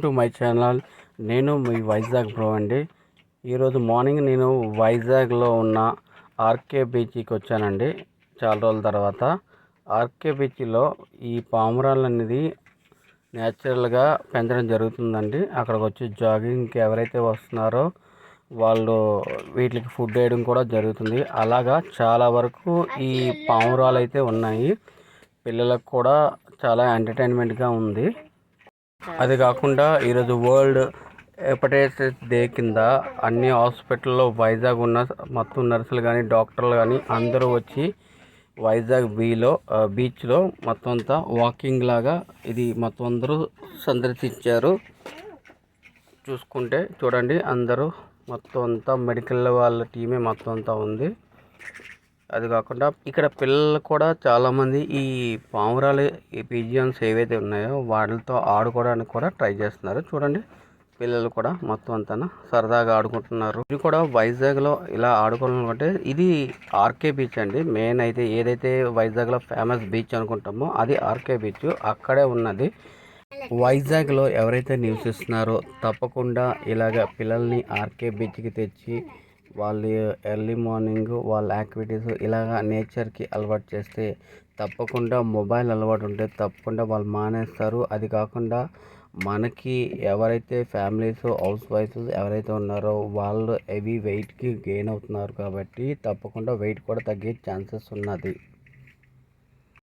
To my channel. నేను మీ Vizag bro అండి. ఈరోజు మార్నింగ్ నేను వైజాగ్లో ఉన్న ఆర్కే బీచ్కి వచ్చానండి. చాలా రోజుల తర్వాత ఆర్కే బీచ్లో ఈ పావురాలు అనేది న్యాచురల్గా పెంచడం జరుగుతుందండి. అక్కడికి వచ్చి జాగింగ్కి ఎవరైతే వస్తున్నారో వాళ్ళు వీటికి ఫుడ్ వేయడం కూడా జరుగుతుంది. అలాగా చాలా వరకు ఈ పావురాలు అయితే ఉన్నాయి. పిల్లలకు కూడా చాలా ఎంటర్టైన్మెంట్గా ఉంది. అది కాకుండా ఈరోజు వరల్డ్ హెపటైటిస్ డే కింద అన్ని హాస్పిటల్లో వైజాగ్ ఉన్న మొత్తం నర్సులు కానీ డాక్టర్లు కానీ అందరూ వచ్చి వైజాగ్ బీచ్లో మొత్తం అంతా వాకింగ్ లాగా ఇది మొత్తం అందరూ సందర్శించారు. చూడండి అందరూ మొత్తం అంతా మెడికల్ వాళ్ళ టీమే మొత్తం అంతా ఉంది. అది కాకుండా ఇక్కడ పిల్లలు కూడా చాలామంది ఈ పావురాలు ఈ పిజియన్స్ ఏవైతే ఉన్నాయో వాటితో ఆడుకోవడానికి కూడా ట్రై చేస్తున్నారు. చూడండి పిల్లలు కూడా మొత్తం అంతా సరదాగా ఆడుకుంటున్నారు. ఇది కూడా వైజాగ్లో ఇలా ఆడుకోవాలనుకుంటే ఇది ఆర్కే బీచ్ అండి. మెయిన్ అయితే ఏదైతే వైజాగ్లో ఫేమస్ బీచ్ అనుకుంటామో అది ఆర్కే బీచ్ అక్కడే ఉన్నది. వైజాగ్లో ఎవరైతే నివసిస్తున్నారో తప్పకుండా ఇలాగ పిల్లల్ని ఆర్కే బీచ్కి తెచ్చి వాళ్ళు ఎర్లీ మార్నింగ్ వాళ్ళ యాక్టివిటీస్ ఇలాగ నేచర్కి అలవాటు చేస్తే తప్పకుండా మొబైల్ అలవాటు ఉంటే తప్పకుండా వాళ్ళు మానేస్తారు. అది కాకుండా మనకి ఎవరైతే ఫ్యామిలీస్ హౌస్ వైఫ్స్ ఎవరైతే ఉన్నారో వాళ్ళు హెవీ వెయిట్కి గెయిన్ అవుతున్నారు కాబట్టి తప్పకుండా వెయిట్ కూడా తగ్గే ఛాన్సెస్ ఉన్నది.